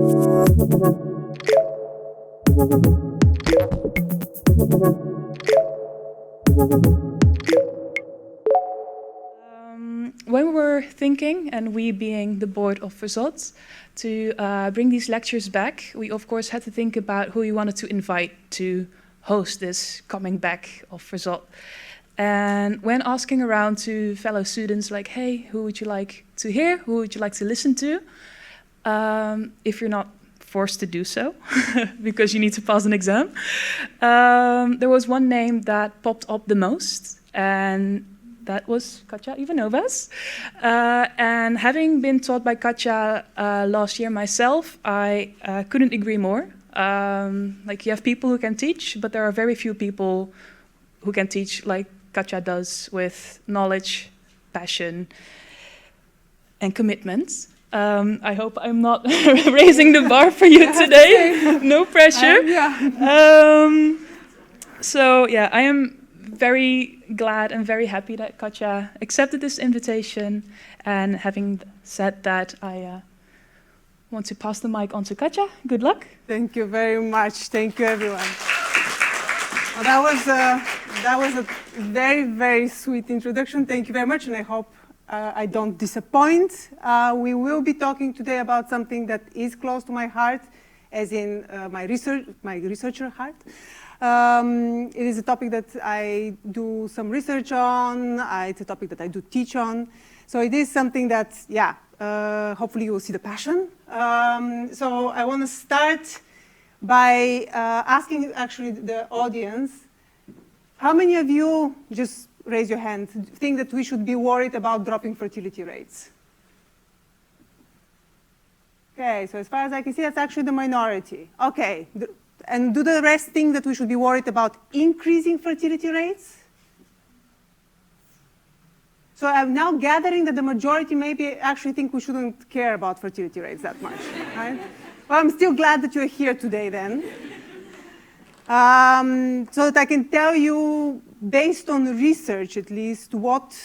When we were thinking, and we being the board of Versot, to bring these lectures back, we of course had to think about who we wanted to invite to host this coming back of Versot. And when asking around to fellow students, like, hey, who would you like to hear? Who would you like to listen to? If you're not forced to do so, because you need to pass an exam, there was one name that popped up the most, and that was Katya Ivanova's. And having been taught by Katya last year myself, I couldn't agree more. Like, you have people who can teach, but there are very few people who can teach like Katya does, with knowledge, passion, and commitment. I hope I'm not raising the bar for you today. No pressure. So yeah, I am very glad and very happy that Katya accepted this invitation. And having said that, I want to pass the mic on to Katya. Good luck. Thank you very much. Thank you, everyone. Well, that was a very, very sweet introduction. Thank you very much, and I hope I don't disappoint. We will be talking today about something that is close to my heart, as in my researcher heart. It is a topic that I do some research on. It's a topic that I do teach on. So it is something that, yeah, hopefully you will see the passion. So I want to start by asking actually the audience, how many of you, just raise your hand, think that we should be worried about dropping fertility rates? Okay, so as far as I can see, that's actually the minority. Okay, and do the rest think that we should be worried about increasing fertility rates? So I'm now gathering that the majority maybe actually think we shouldn't care about fertility rates that much, right? Well, I'm still glad that you're here today then. So that I can tell you, based on research at least, what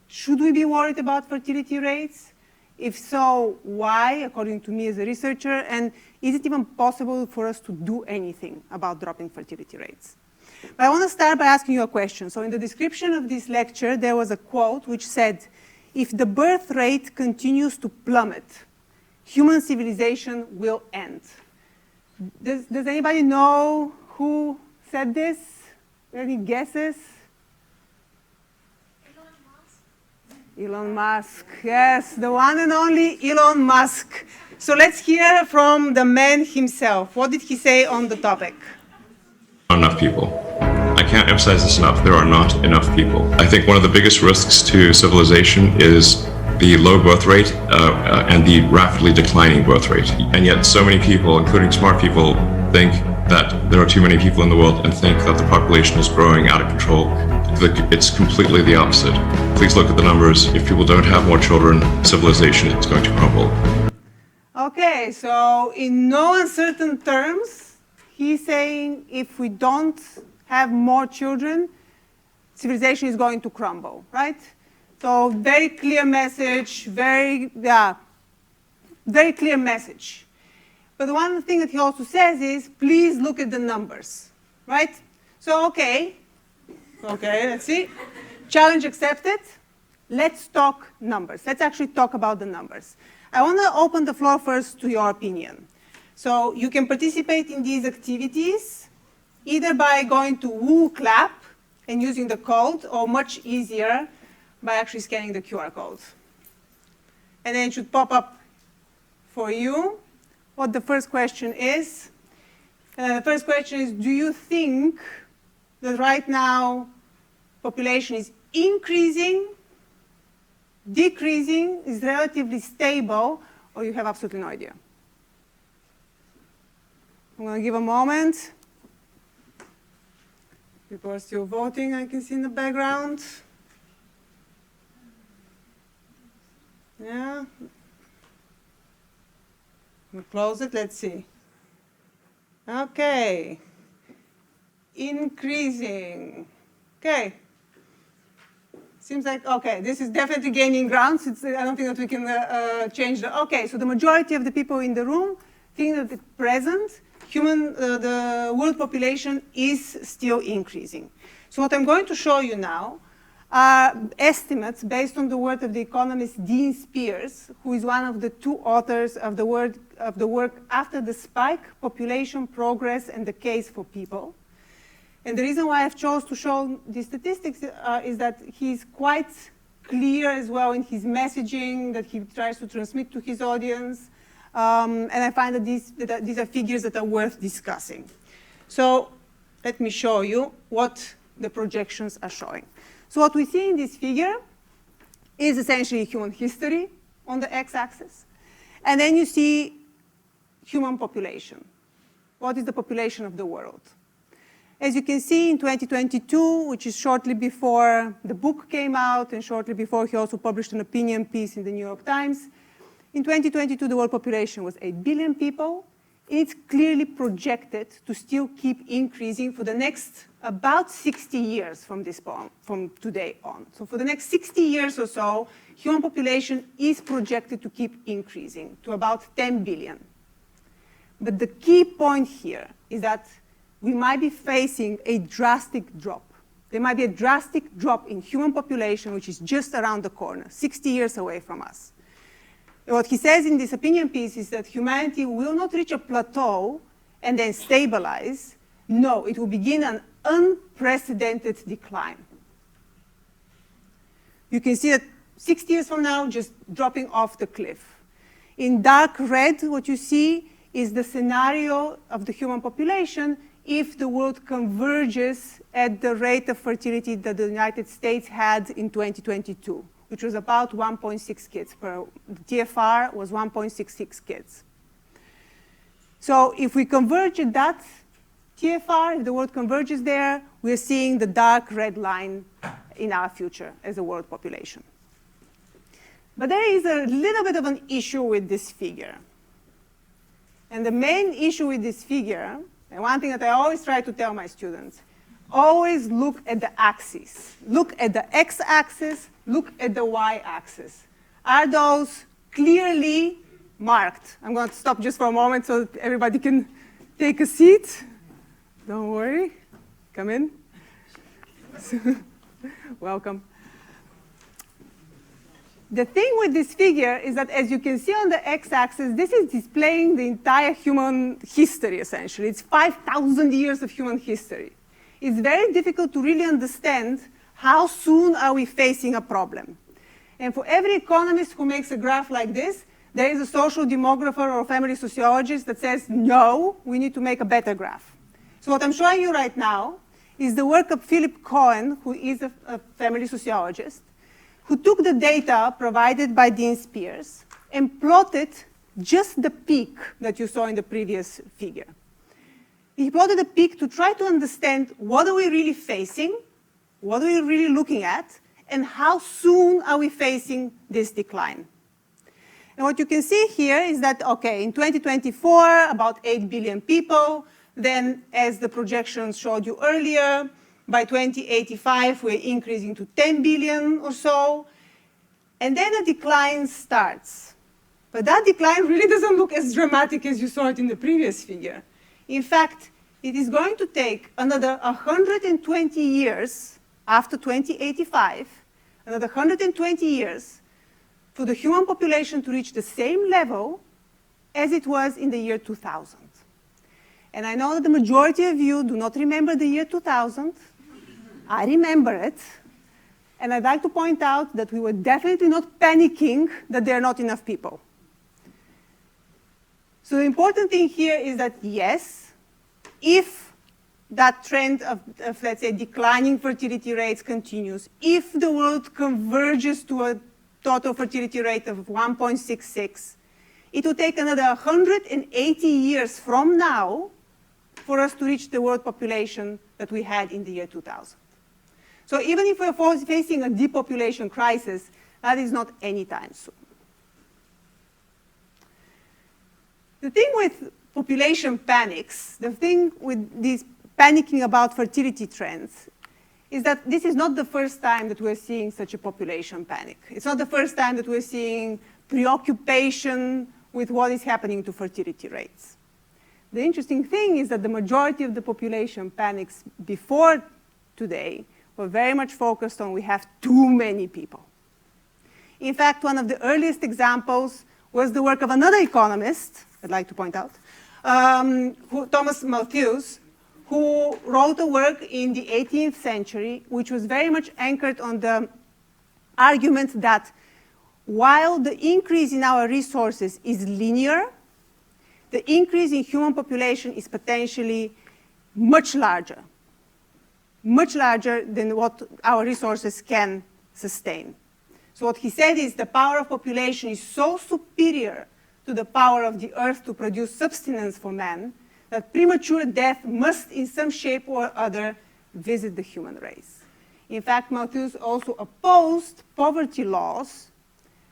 should we be worried about fertility rates? If so, why, according to me as a researcher? And is it even possible for us to do anything about dropping fertility rates? But I want to start by asking you a question. So in the description of this lecture, there was a quote which said, if the birth rate continues to plummet, human civilization will end. Does anybody know who said this? Any guesses? Elon Musk, yes, the one and only Elon Musk. So let's hear from the man himself. What did he say on the topic? Not enough people. I can't emphasize this enough. There are not enough people. I think one of the biggest risks to civilization is the low birth rate and the rapidly declining birth rate. And yet so many people, including smart people, think that there are too many people in the world and think that the population is growing out of control. It's completely the opposite. Please look at the numbers. If people don't have more children, civilization is going to crumble. Okay, so in no uncertain terms, he's saying if we don't have more children, civilization is going to crumble, right? So very clear message, very clear message. But one thing that he also says is, please look at the numbers, right? So, okay, let's see. Challenge accepted. Let's talk numbers. Let's actually talk about the numbers. I want to open the floor first to your opinion. So you can participate in these activities either by going to WooClap and using the code, or much easier, by actually scanning the QR code. And then it should pop up for you what the first question is. The first question is, do you think that right now population is increasing, decreasing, is relatively stable, or you have absolutely no idea? I'm going to give a moment. People are still voting, I can see in the background. Yeah. We'll close it, let's see. Okay. Increasing. Okay. Seems like, okay, this is definitely gaining ground. I don't think that we can change the, okay, so the majority of the people in the room think that at present, the world population is still increasing. So what I'm going to show you now are estimates based on the work of the economist Dean Spears, who is one of the two authors of the work After the Spike, Population Progress and the Case for People. And the reason why I've chosen to show these statistics is that he's quite clear as well in his messaging that he tries to transmit to his audience. And I find that these are figures that are worth discussing. So let me show you what the projections are showing. So what we see in this figure is essentially human history on the x-axis. And then you see human population. What is the population of the world? As you can see in 2022, which is shortly before the book came out and shortly before he also published an opinion piece in the New York Times, in 2022 the world population was 8 billion people. It's clearly projected to still keep increasing for the next about 60 years from today on. So for the next 60 years or so, human population is projected to keep increasing to about 10 billion. But the key point here is that we might be facing a drastic drop. There might be a drastic drop in human population, which is just around the corner, 60 years away from us. What he says in this opinion piece is that humanity will not reach a plateau and then stabilize. No, it will begin an unprecedented decline. You can see that 60 years from now, just dropping off the cliff. In dark red, what you see is the scenario of the human population if the world converges at the rate of fertility that the United States had in 2022. Which was about 1.6 kids per, the TFR was 1.66 kids. So if we converge at that TFR, if the world converges there, we're seeing the dark red line in our future as a world population. But there is a little bit of an issue with this figure. And the main issue with this figure, and one thing that I always try to tell my students, always look at the axis. Look at the x-axis, look at the y-axis. Are those clearly marked? I'm going to stop just for a moment so that everybody can take a seat. Don't worry. Come in. Welcome. The thing with this figure is that, as you can see on the x-axis, this is displaying the entire human history, essentially. It's 5,000 years of human history. It's very difficult to really understand how soon are we facing a problem. And for every economist who makes a graph like this, there is a social demographer or a family sociologist that says, no, we need to make a better graph. So what I'm showing you right now is the work of Philip Cohen, who is a family sociologist, who took the data provided by Dean Spears and plotted just the peak that you saw in the previous figure. He plotted a peak to try to understand what are we really facing, what are we really looking at, and how soon are we facing this decline. And what you can see here is that, okay, in 2024, about 8 billion people. Then, as the projections showed you earlier, by 2085, we're increasing to 10 billion or so. And then a decline starts. But that decline really doesn't look as dramatic as you saw it in the previous figure. In fact, it is going to take another 120 years after 2085, another 120 years, for the human population to reach the same level as it was in the year 2000. And I know that the majority of you do not remember the year 2000. I remember it. And I'd like to point out that we were definitely not panicking that there are not enough people. So the important thing here is that, yes, if that trend of, let's say, declining fertility rates continues, if the world converges to a total fertility rate of 1.66, it will take another 180 years from now for us to reach the world population that we had in the year 2000. So even if we're facing a depopulation crisis, that is not anytime soon. The thing with population panics, the thing with this panicking about fertility trends, is that this is not the first time that we're seeing such a population panic. It's not the first time that we're seeing preoccupation with what is happening to fertility rates. The interesting thing is that the majority of the population panics before today were very much focused on we have too many people. In fact, one of the earliest examples was the work of another economist, I'd like to point out, Thomas Malthus, who wrote a work in the 18th century, which was very much anchored on the argument that while the increase in our resources is linear, the increase in human population is potentially much larger than what our resources can sustain. So what he said is the power of population is so superior to the power of the earth to produce subsistence for man that premature death must in some shape or other visit the human race. In fact, Malthus also opposed poverty laws.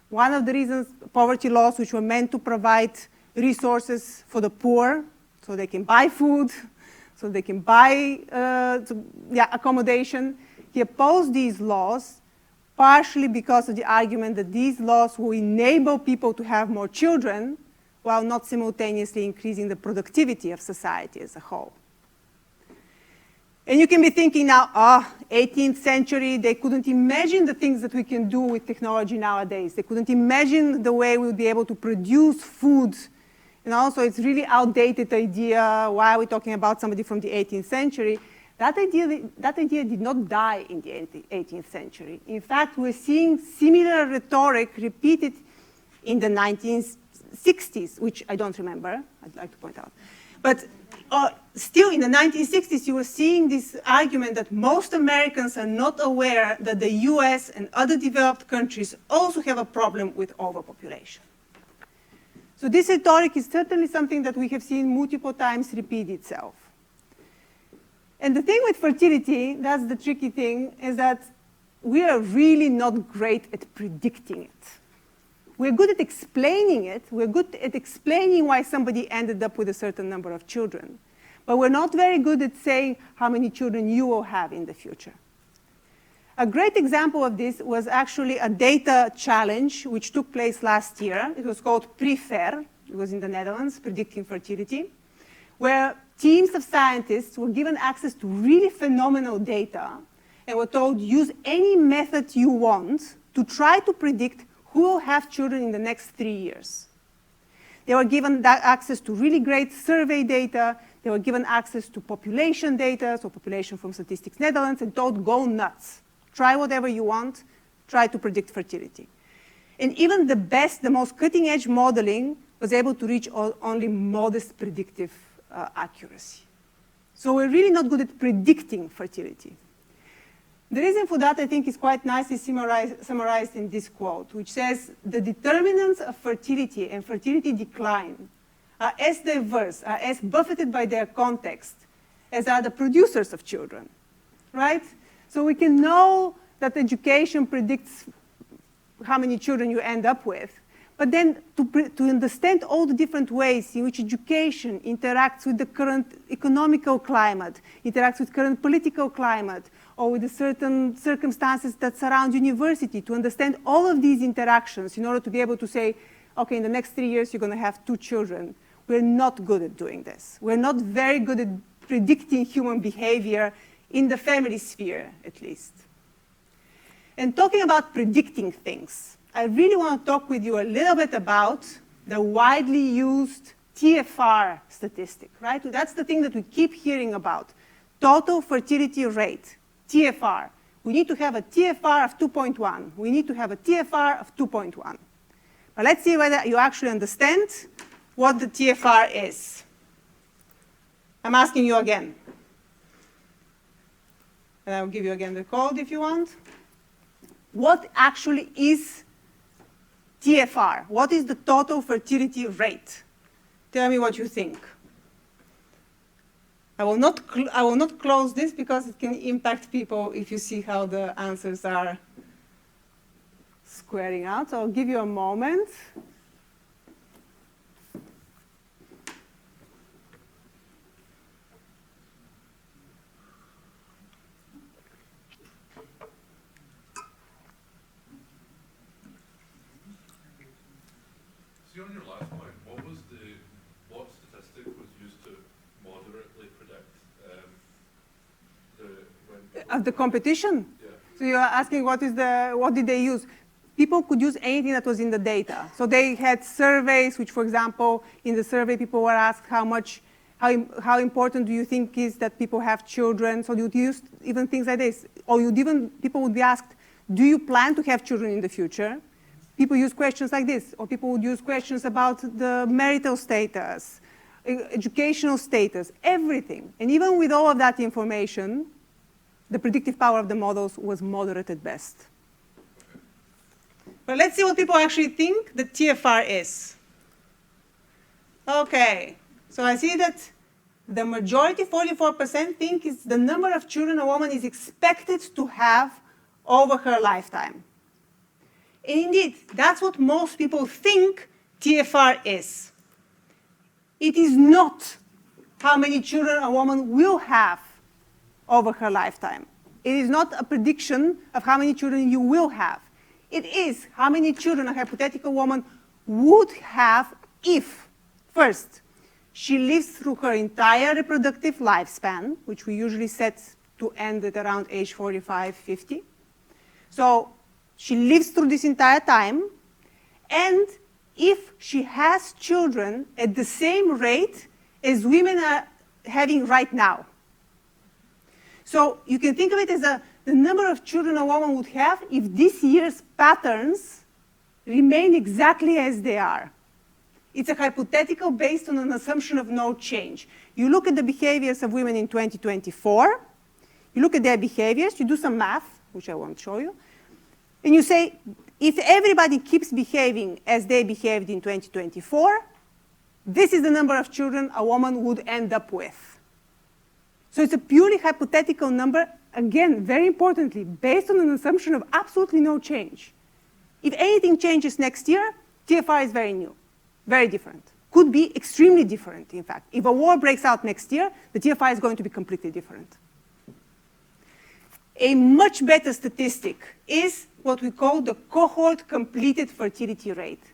One of the reasons poverty laws, which were meant to provide resources for the poor, so they can buy food, so they can buy accommodation. He opposed these laws partially because of the argument that these laws will enable people to have more children while not simultaneously increasing the productivity of society as a whole. And you can be thinking now, 18th century, they couldn't imagine the things that we can do with technology nowadays. They couldn't imagine the way we'll be able to produce food. And also, it's really outdated idea. Why are we talking about somebody from the 18th century? That idea did not die in the 18th century. In fact, we're seeing similar rhetoric repeated in the 1960s, which I don't remember, I'd like to point out. But still in the 1960s, you were seeing this argument that most Americans are not aware that the US and other developed countries also have a problem with overpopulation. So this rhetoric is certainly something that we have seen multiple times repeat itself. And the thing with fertility, that's the tricky thing, is that we are really not great at predicting it. We're good at explaining it. We're good at explaining why somebody ended up with a certain number of children. But we're not very good at saying how many children you will have in the future. A great example of this was actually a data challenge which took place last year. It was called PREFER. It was in the Netherlands, Predicting Fertility, where teams of scientists were given access to really phenomenal data and were told, use any method you want to try to predict who will have children in the next 3 years. They were given that access to really great survey data. They were given access to population data, so population from Statistics Netherlands, and told, go nuts. Try whatever you want. Try to predict fertility. And even the best, the most cutting-edge modeling was able to reach only modest predictive accuracy. So we're really not good at predicting fertility. The reason for that, I think, is quite nicely summarized in this quote, which says, the determinants of fertility and fertility decline are as diverse, are as buffeted by their context as are the producers of children, right? So we can know that education predicts how many children you end up with, but then to understand all the different ways in which education interacts with the current economical climate, interacts with current political climate, or with the certain circumstances that surround university, to understand all of these interactions in order to be able to say, okay, in the next 3 years, you're going to have 2 children. We're not good at doing this. We're not very good at predicting human behavior in the family sphere, at least. And talking about predicting things, I really want to talk with you a little bit about the widely used TFR statistic, right? That's the thing that we keep hearing about, total fertility rate, TFR. We need to have a TFR of 2.1. We need to have a TFR of 2.1. But let's see whether you actually understand what the TFR is. I'm asking you again. And I'll give you again the code if you want. What actually is TFR? What is the total fertility rate? Tell me what you think. I will not close this because it can impact people if you see how the answers are squaring out. So I'll give you a moment. See on your last point, Of the competition? Yeah. So you're asking what did they use? People could use anything that was in the data. So they had surveys, which, for example, in the survey, people were asked how important do you think is that people have children? So you'd use even things like this. Or people would be asked, do you plan to have children in the future? People use questions like this. Or people would use questions about the marital status, educational status, everything. And even with all of that information, the predictive power of the models was moderate at best. But let's see what people actually think the TFR is. Okay, so I see that the majority, 44%, think it's the number of children a woman is expected to have over her lifetime. And indeed, that's what most people think TFR is. It is not how many children a woman will have over her lifetime. It is not a prediction of how many children you will have. It is how many children a hypothetical woman would have if, first, she lives through her entire reproductive lifespan, which we usually set to end at around age 45, 50. So she lives through this entire time, and if she has children at the same rate as women are having right now. So you can think of it as the number of children a woman would have if this year's patterns remain exactly as they are. It's a hypothetical based on an assumption of no change. You look at the behaviors of women in 2024, you look at their behaviors, you do some math, which I won't show you, and you say, if everybody keeps behaving as they behaved in 2024, this is the number of children a woman would end up with. So it's a purely hypothetical number, again, very importantly, based on an assumption of absolutely no change. If anything changes next year, TFR is very new, very different. Could be extremely different, in fact. If a war breaks out next year, the TFR is going to be completely different. A much better statistic is what we call the cohort completed fertility rate.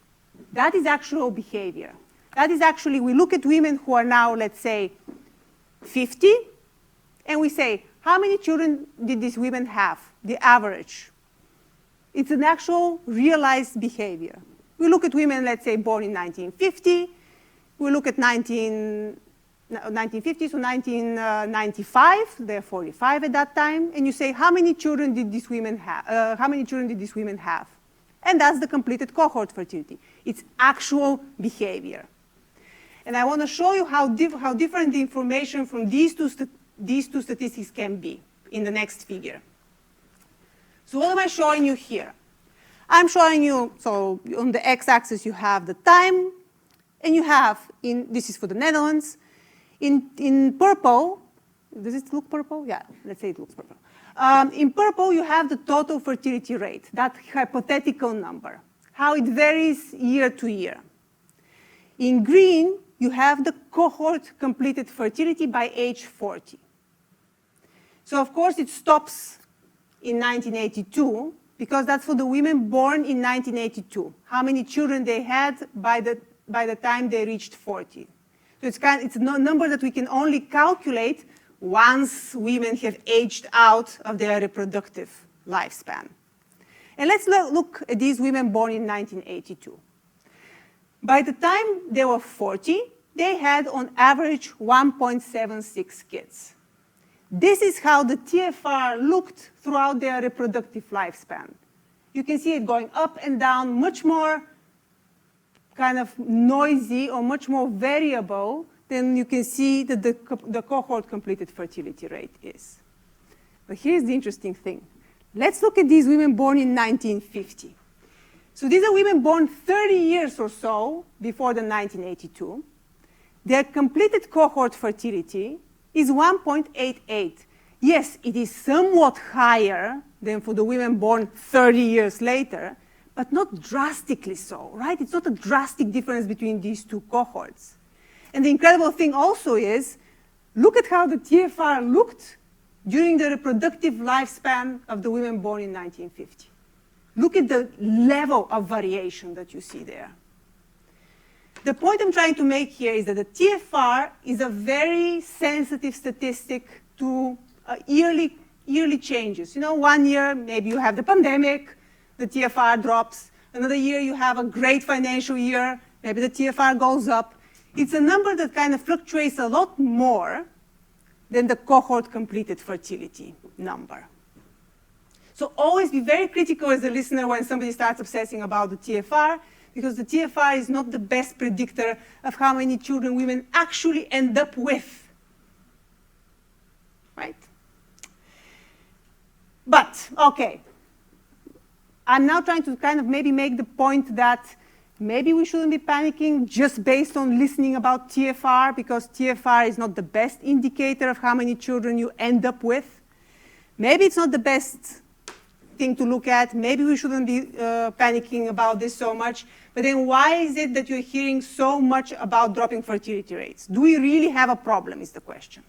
That is actual behavior. That is actually, we look at women who are now, let's say, 50, and we say, how many children did these women have, the average? It's an actual realized behavior. We look at women, let's say, born in 1950. We look at 1950 to 1995. They're 45 at that time. And you say, how many children did these women have? And that's the completed cohort fertility. It's actual behavior. And I want to show you how different the information from these two statistics can be in the next figure. So what am I showing you here? I'm showing you, so on the x-axis you have the time, and you have, this is for the Netherlands, in purple, does it look purple? Yeah, let's say it looks purple. In purple you have the total fertility rate, that hypothetical number, how it varies year to year. In green, you have the cohort completed fertility by age 40. So of course it stops in 1982, because that's for the women born in 1982, how many children they had by the time they reached 40. So it's a number that we can only calculate once women have aged out of their reproductive lifespan. And let's look at these women born in 1982. By the time they were 40, they had on average 1.76 kids. This is how the TFR looked throughout their reproductive lifespan. You can see it going up and down, much more kind of noisy or much more variable than you can see that the cohort completed fertility rate is. But here's the interesting thing. Let's look at these women born in 1950. So these are women born 30 years or so before the 1982. Their completed cohort fertility is 1.88. Yes, it is somewhat higher than for the women born 30 years later, but not drastically so, right? It's not a drastic difference between these two cohorts. And the incredible thing also is, look at how the TFR looked during the reproductive lifespan of the women born in 1950. Look at the level of variation that you see there. The point I'm trying to make here is that the TFR is a very sensitive statistic to yearly yearly changes. You know, one year, maybe you have the pandemic, the TFR drops. Another year, you have a great financial year, maybe the TFR goes up. It's a number that kind of fluctuates a lot more than the cohort completed fertility number. So always be very critical as a listener when somebody starts obsessing about the TFR, because the TFR is not the best predictor of how many children women actually end up with. Right? But, okay, I'm now trying to kind of maybe make the point that maybe we shouldn't be panicking just based on listening about TFR, because TFR is not the best indicator of how many children you end up with. Maybe it's not the best thing to look at. Maybe we shouldn't be panicking about this so much. But then why is it that you're hearing so much about dropping fertility rates? Do we really have a problem is the question.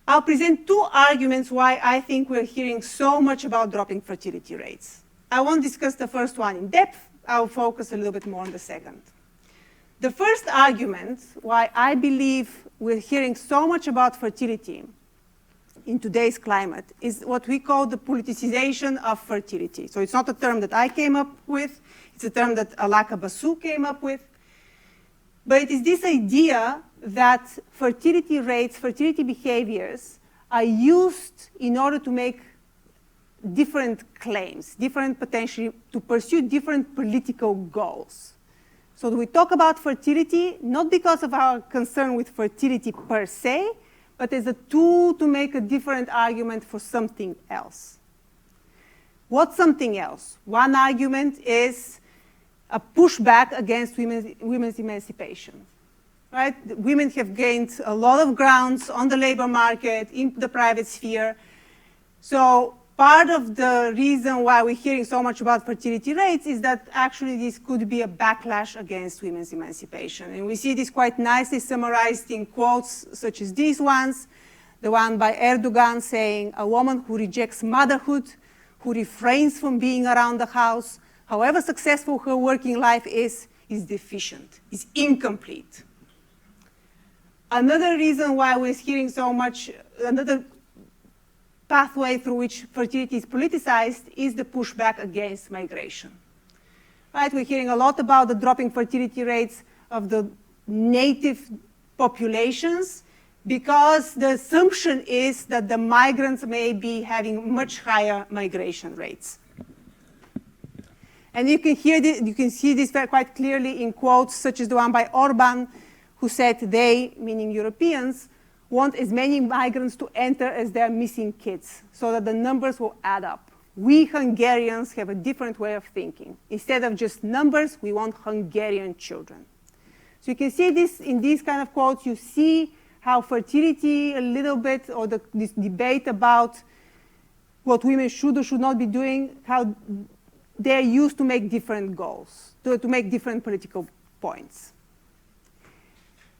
I'll present two arguments why I think we're hearing so much about dropping fertility rates. I won't discuss the first one in depth. I'll focus a little bit more on the second. The first argument why I believe we're hearing so much about fertility in today's climate is what we call the politicization of fertility. So it's not a term that I came up with. It's a term that Alaka Basu came up with. But it is this idea that fertility rates, fertility behaviors are used in order to make different claims, different potentially, to pursue different political goals. So we talk about fertility not because of our concern with fertility per se, but as a tool to make a different argument for something else. What's something else? One argument is a pushback against women's emancipation. Right? Women have gained a lot of grounds on the labor market, in the private sphere. So part of the reason why we're hearing so much about fertility rates is that actually this could be a backlash against women's emancipation. And we see this quite nicely summarized in quotes such as these ones. The one by Erdogan saying, "A woman who rejects motherhood, who refrains from being around the house, however successful her working life is deficient, is incomplete." Another reason why we're hearing so much, another pathway through which fertility is politicized is the pushback against migration. Right? We're hearing a lot about the dropping fertility rates of the native populations because the assumption is that the migrants may be having much higher migration rates. And you can see this quite clearly in quotes such as the one by Orban, who said they, meaning Europeans, want as many migrants to enter as there are missing kids, so that the numbers will add up. We Hungarians have a different way of thinking. Instead of just numbers, we want Hungarian children. So you can see this in these kind of quotes. You see how fertility a little bit, or this debate about what women should or should not be doing, how they're used to make different goals, to make different political points.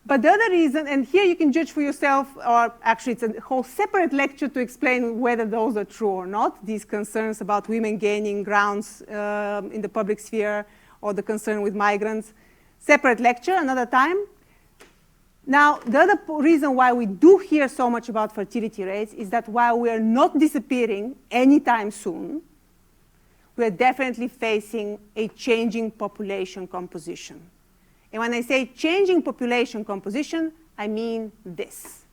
But the other reason, and here you can judge for yourself, or actually it's a whole separate lecture to explain whether those are true or not, these concerns about women gaining grounds in the public sphere, or the concern with migrants. Separate lecture, another time. Now, the other reason why we do hear so much about fertility rates is that while we are not disappearing anytime soon, we are definitely facing a changing population composition. And when I say changing population composition, I mean this.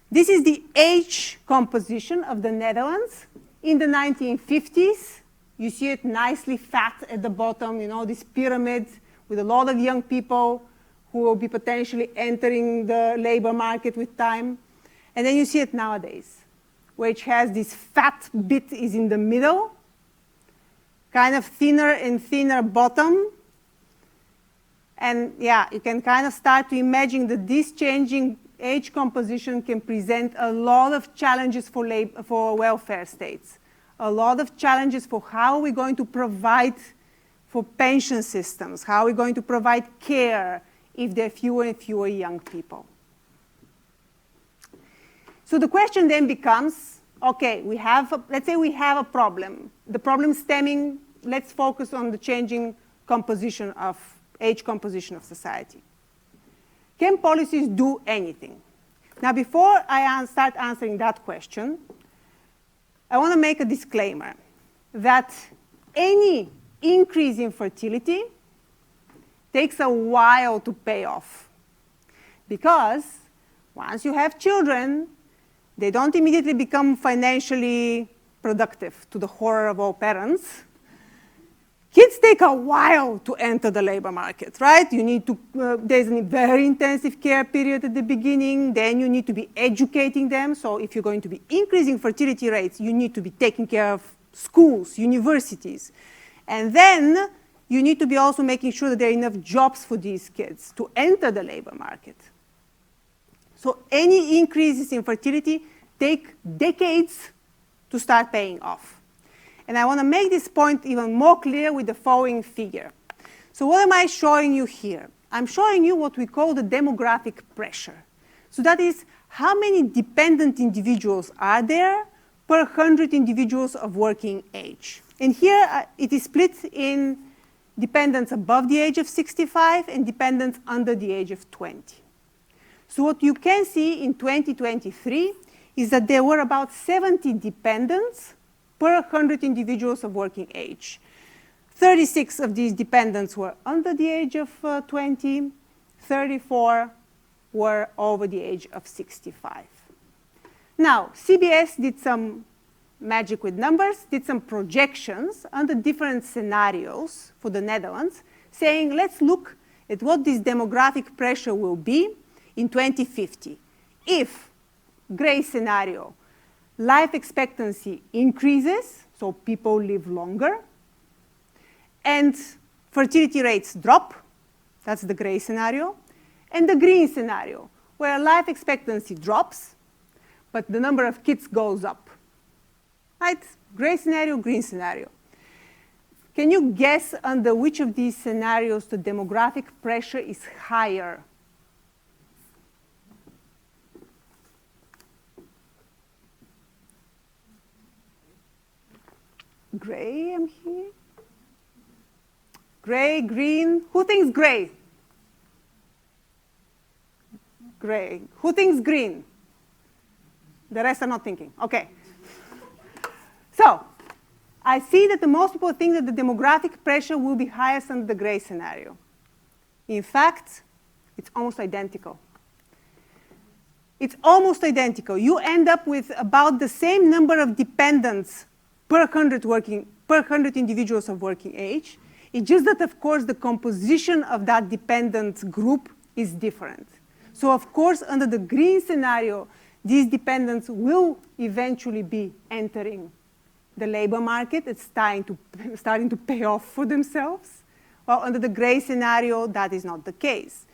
This is the age composition of the Netherlands in the 1950s. You see it nicely fat at the bottom, you know, this pyramid with a lot of young people who will be potentially entering the labor market with time. And then you see it nowadays, which has this fat bit is in the middle, kind of thinner and thinner bottom. And yeah, you can kind of start to imagine that this changing age composition can present a lot of challenges for welfare states, a lot of challenges for how we're going to provide for pension systems, how we're going to provide care if there are fewer and fewer young people. So the question then becomes, okay, let's say we have a problem. The problem stemming, let's focus on the changing composition of age composition of society. Can policies do anything? Now, before I start answering that question, I want to make a disclaimer that any increase in fertility takes a while to pay off. Because once you have children, they don't immediately become financially productive, to the horror of all parents. Kids take a while to enter the labor market, right? You need to, there's a very intensive care period at the beginning, then you need to be educating them. So if you're going to be increasing fertility rates, you need to be taking care of schools, universities. And then you need to be also making sure that there are enough jobs for these kids to enter the labor market. So any increases in fertility take decades to start paying off. And I want to make this point even more clear with the following figure. So what am I showing you here? I'm showing you what we call the demographic pressure. So that is how many dependent individuals are there per 100 individuals of working age. And here it is split in dependents above the age of 65 and dependents under the age of 20. So what you can see in 2023 is that there were about 70 dependents per 100 individuals of working age. 36 of these dependents were under the age of 20, 34 were over the age of 65. Now, CBS did some magic with numbers, did some projections under different scenarios for the Netherlands, saying, let's look at what this demographic pressure will be in 2050. If, gray scenario, life expectancy increases, so people live longer, and fertility rates drop, that's the gray scenario, and the green scenario, where life expectancy drops, but the number of kids goes up. Right? Gray scenario, green scenario. Can you guess under which of these scenarios the demographic pressure is higher? Gray, I'm here. Gray, green. Who thinks gray? Gray. Who thinks green? The rest are not thinking. Okay. So, I see that the most people think that the demographic pressure will be highest under the gray scenario. In fact, it's almost identical. It's almost identical. You end up with about the same number of dependents per 100 individuals of working age. It's just that, of course, the composition of that dependent group is different. So, of course, under the green scenario, these dependents will eventually be entering the labor market. It's starting to pay off for themselves. Well, under the gray scenario, that is not the case.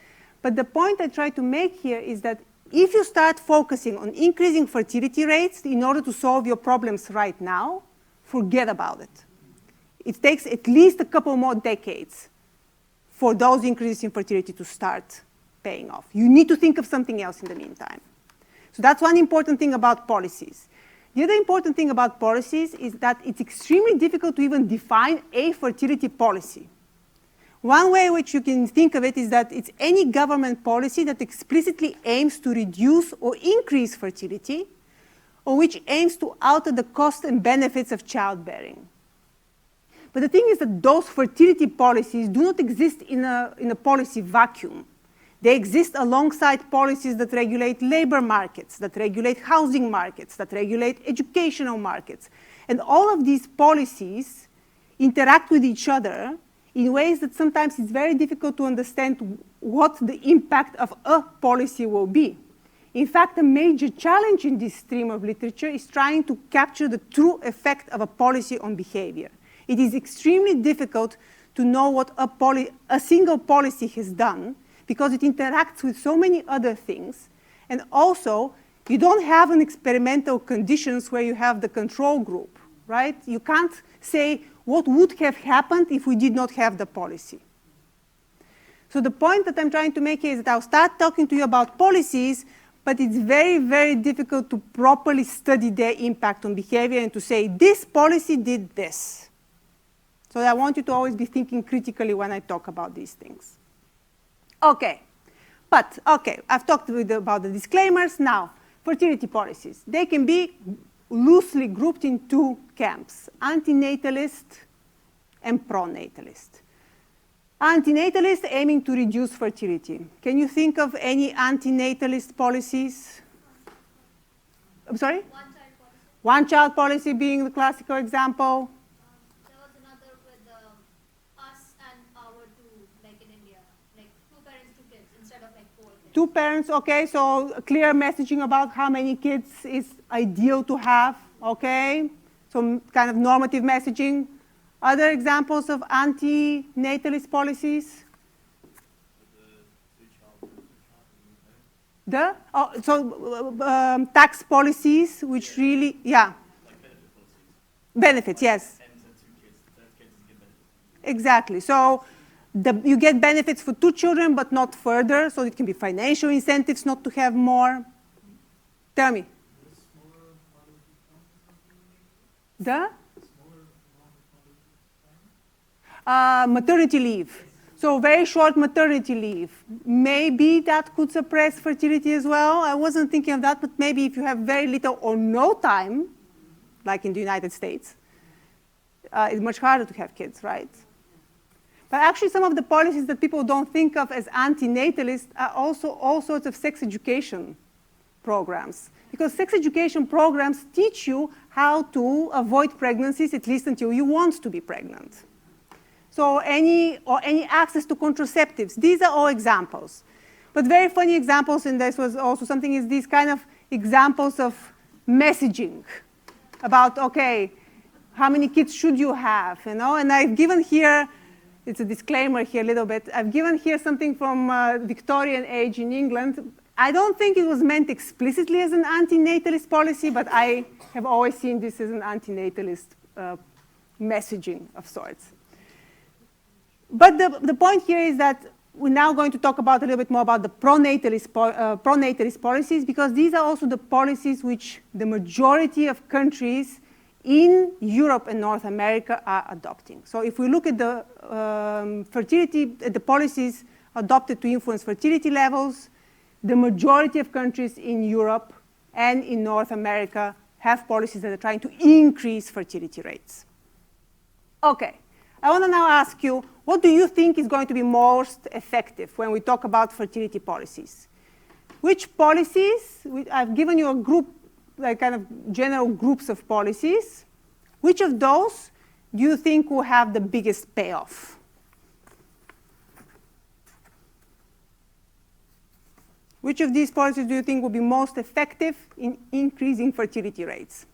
But the point I try to make here is that if you start focusing on increasing fertility rates in order to solve your problems right now, forget about it. It takes at least a couple more decades for those increases in fertility to start paying off. You need to think of something else in the meantime. So that's one important thing about policies. The other important thing about policies is that it's extremely difficult to even define a fertility policy. One way in which you can think of it is that it's any government policy that explicitly aims to reduce or increase fertility, or which aims to alter the cost and benefits of childbearing. But the thing is that those fertility policies do not exist in a policy vacuum. They exist alongside policies that regulate labor markets, that regulate housing markets, that regulate educational markets. And all of these policies interact with each other in ways that sometimes it's very difficult to understand what the impact of a policy will be. In fact, a major challenge in this stream of literature is trying to capture the true effect of a policy on behavior. It is extremely difficult to know what a single policy has done, because it interacts with so many other things. And also, you don't have an experimental conditions where you have the control group, right? You can't say what would have happened if we did not have the policy. So the point that I'm trying to make here is that I'll start talking to you about policies, but it's very, very difficult to properly study their impact on behavior and to say, this policy did this. So I want you to always be thinking critically when I talk about these things. Okay, I've talked about the disclaimers. Now, fertility policies. They can be loosely grouped in two camps, antinatalist and pronatalist. Antinatalist aiming to reduce fertility. Can you think of any antinatalist policies? I'm sorry? One-child policy. One-child policy being the classical example. There was another with us and our two, like in India, like 2 parents, 2 kids instead of like 4 kids. 2 parents, okay, so clear messaging about how many kids is ideal to have, okay? So kind of normative messaging. Other examples of anti-natalist policies? Tax policies, which really, yeah. Like benefit policies. Benefits, yes. Exactly. So you get benefits for 2 children, but not further. So it can be financial incentives not to have more. Tell me. The? Maternity leave. So very short maternity leave. Maybe that could suppress fertility as well. I wasn't thinking of that, but maybe if you have very little or no time, like in the United States, it's much harder to have kids, right? But actually some of the policies that people don't think of as anti-natalist are also all sorts of sex education programs. Because sex education programs teach you how to avoid pregnancies, at least until you want to be pregnant. So any access to contraceptives, these are all examples. But very funny examples, and this was also something, is these kind of examples of messaging about, okay, how many kids should you have, you know? And I've given here, it's a disclaimer here a little bit, I've given here something from Victorian age in England. I don't think it was meant explicitly as an anti-natalist policy, but I have always seen this as an anti-natalist messaging of sorts. But the point here is that we're now going to talk about a little bit more about the pronatalist policies, because these are also the policies which the majority of countries in Europe and North America are adopting. So if we look at the the policies adopted to influence fertility levels, the majority of countries in Europe and in North America have policies that are trying to increase fertility rates. Okay. I want to now ask you, what do you think is going to be most effective when we talk about fertility policies? Which policies, I've given you a group, like kind of general groups of policies. Which of those do you think will have the biggest payoff? Which of these policies do you think will be most effective in increasing fertility rates?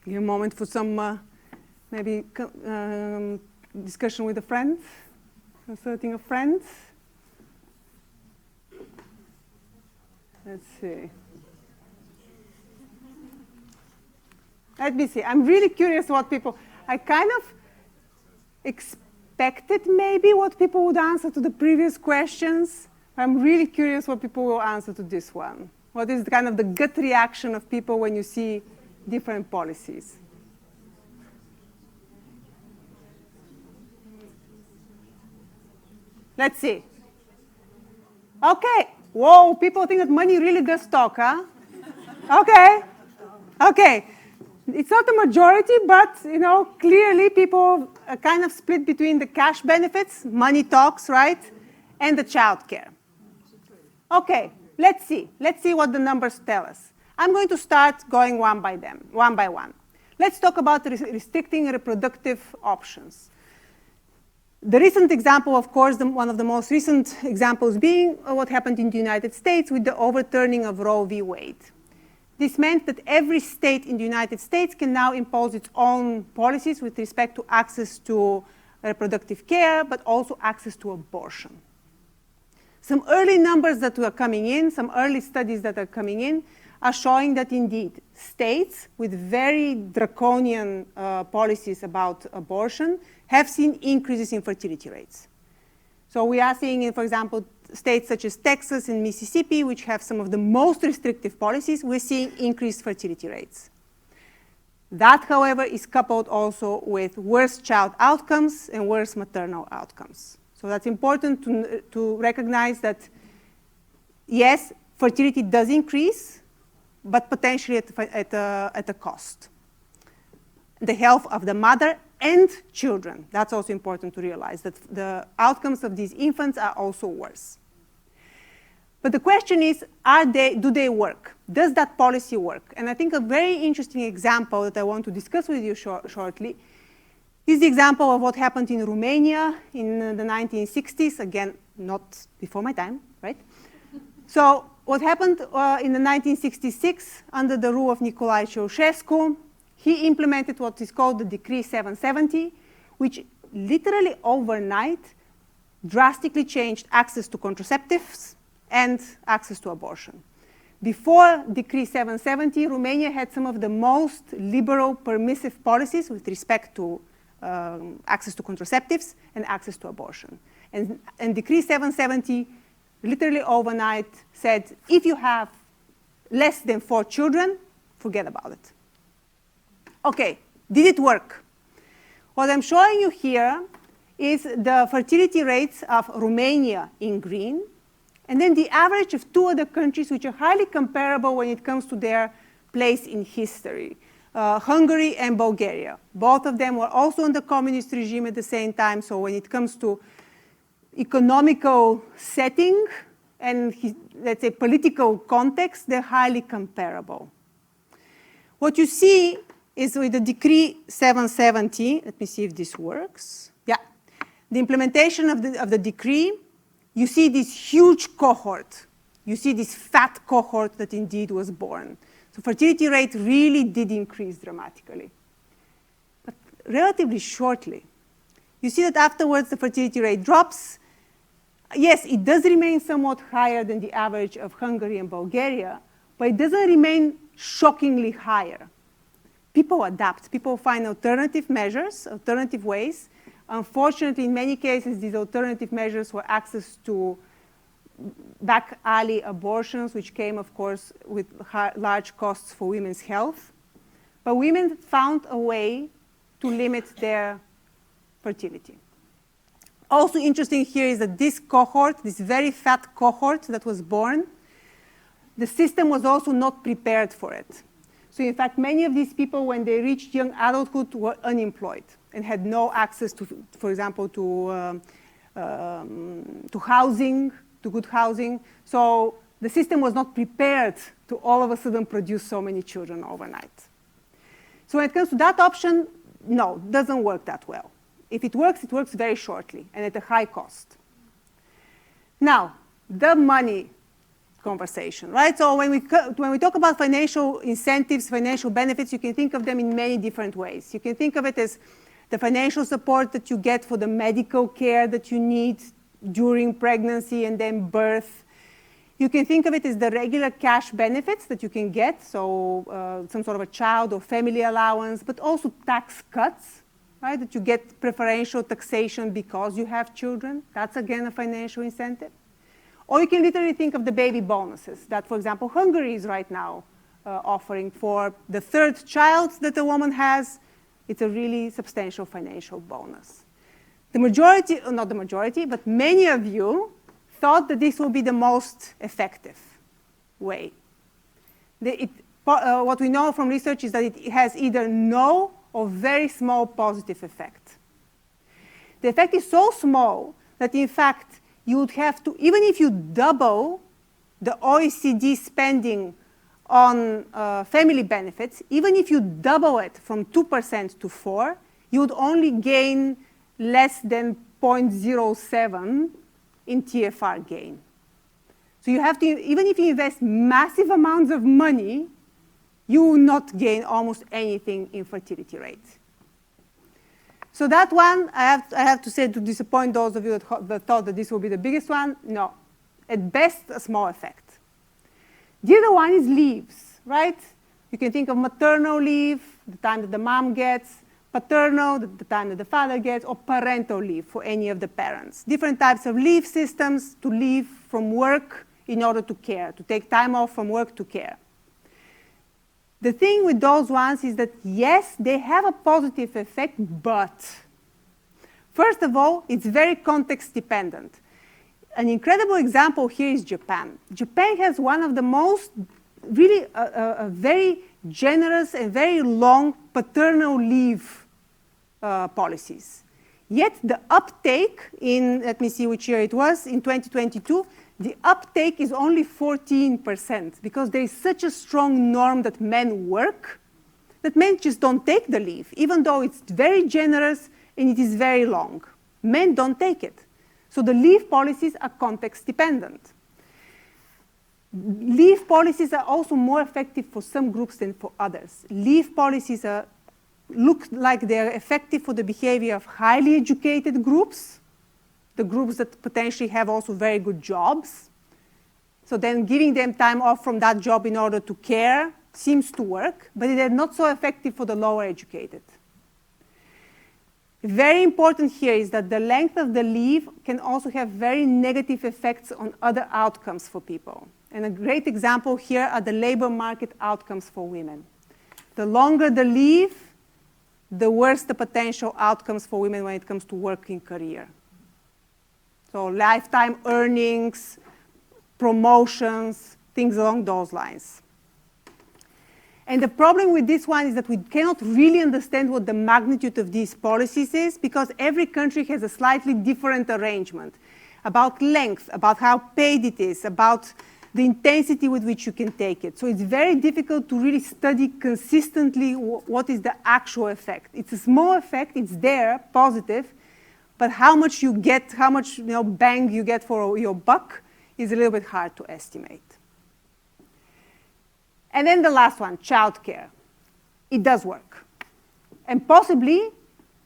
Give a moment for some maybe discussion with a friend, consulting a friend. Let's see. Let me see. I'm really curious what people, I kind of expected maybe what people would answer to the previous questions. I'm really curious what people will answer to this one. What is kind of the gut reaction of people when you see different policies? Let's see. Okay. Whoa, people think that money really does talk, huh? Okay. Okay. It's not a majority, but you know, clearly people are kind of split between the cash benefits, money talks, right, and the child care. Okay, let's see. Let's see what the numbers tell us. I'm going to start going one by one. Let's talk about restricting reproductive options. The recent example, of course, one of the most recent examples being what happened in the United States with the overturning of Roe v. Wade. This meant that every state in the United States can now impose its own policies with respect to access to reproductive care, but also access to abortion. Some early numbers that were coming in, some early studies that are coming in, are showing that indeed states with very draconian policies about abortion have seen increases in fertility rates. So we are seeing, for example, states such as Texas and Mississippi, which have some of the most restrictive policies, we're seeing increased fertility rates. That, however, is coupled also with worse child outcomes and worse maternal outcomes. So that's important to recognize that, yes, fertility does increase, but potentially at a cost. The health of the mother and children, that's also important to realize, that the outcomes of these infants are also worse. But the question is, do they work? Does that policy work? And I think a very interesting example that I want to discuss with you shortly is the example of what happened in Romania in the 1960s. Again, not before my time, right? So what happened in the 1966 under the rule of Nicolae Ceausescu, he implemented what is called the Decree 770, which literally overnight drastically changed access to contraceptives and access to abortion. Before Decree 770, Romania had some of the most liberal, permissive policies with respect to access to contraceptives and access to abortion. And Decree 770 literally overnight said, if you have less than 4 children, forget about it. Okay, did it work? What I'm showing you here is the fertility rates of Romania in green, and then the average of 2 other countries which are highly comparable when it comes to their place in history, Hungary and Bulgaria. Both of them were also in the communist regime at the same time, so when it comes to economical setting and, let's say, political context, they're highly comparable. What you see is with the Decree 770, let me see if this works. Yeah, the implementation of the decree, you see this huge cohort. You see this fat cohort that indeed was born. So fertility rate really did increase dramatically. But relatively shortly, you see that afterwards the fertility rate drops. Yes, it does remain somewhat higher than the average of Hungary and Bulgaria, but it doesn't remain shockingly higher. People adapt. People find alternative measures, alternative ways. Unfortunately, in many cases, these alternative measures were access to back alley abortions, which came, of course, with large costs for women's health. But women found a way to limit their fertility. Also interesting here is that this cohort, this very fat cohort that was born, the system was also not prepared for it. So in fact, many of these people, when they reached young adulthood, were unemployed and had no access to, for example, to housing, to good housing. So the system was not prepared to all of a sudden produce so many children overnight. So when it comes to that option, no, it doesn't work that well. If it works very shortly and at a high cost. Now, the money conversation, right? So when we talk about financial incentives, financial benefits, you can think of them in many different ways. You can think of it as the financial support that you get for the medical care that you need during pregnancy and then birth. You can think of it as the regular cash benefits that you can get, so some sort of a child or family allowance, but also tax cuts, right? That you get preferential taxation because you have children. That's, again, a financial incentive. Or you can literally think of the baby bonuses that, for example, Hungary is right now offering for the 3rd child that a woman has. It's a really substantial financial bonus. The majority, not the majority, but many of you thought that this will be the most effective way. What we know from research is that it has either no or very small positive effect. The effect is so small that, in fact, you would have to, even if you double the OECD spending on family benefits, even if you double it from 2% to 4%, you would only gain less than 0.07 in TFR gain. So you have to, even if you invest massive amounts of money, you will not gain almost anything in fertility rates. So that one, I have to say, to disappoint those of you that thought that this will be the biggest one, no. At best, a small effect. The other one is leaves, right? You can think of maternal leave, the time that the mom gets, paternal, the time that the father gets, or parental leave for any of the parents. Different types of leave systems to leave from work in order to care, to take time off from work to care. The thing with those ones is that, yes, they have a positive effect, but first of all, it's very context dependent. An incredible example here is Japan. Japan has one of the most, really, a very generous and very long paternal leave policies. Yet the uptake in, let me see which year it was, in 2022, the uptake is only 14% because there is such a strong norm that men work, that men just don't take the leave, even though it's very generous and it is very long. Men don't take it. So the leave policies are context dependent. Leave policies are also more effective for some groups than for others. Leave policies look like they're effective for the behavior of highly educated groups, the groups that potentially have also very good jobs. So then giving them time off from that job in order to care seems to work, but they're not so effective for the lower educated. Very important here is that the length of the leave can also have very negative effects on other outcomes for people. And a great example here are the labor market outcomes for women. The longer the leave, the worse the potential outcomes for women when it comes to working career. So lifetime earnings, promotions, things along those lines. And the problem with this one is that we cannot really understand what the magnitude of these policies is because every country has a slightly different arrangement about length, about how paid it is, about the intensity with which you can take it. So it's very difficult to really study consistently what is the actual effect. It's a small effect, it's there, positive, but how much you get, how much bang you get for your buck is a little bit hard to estimate. And then the last one, childcare. It does work. And possibly,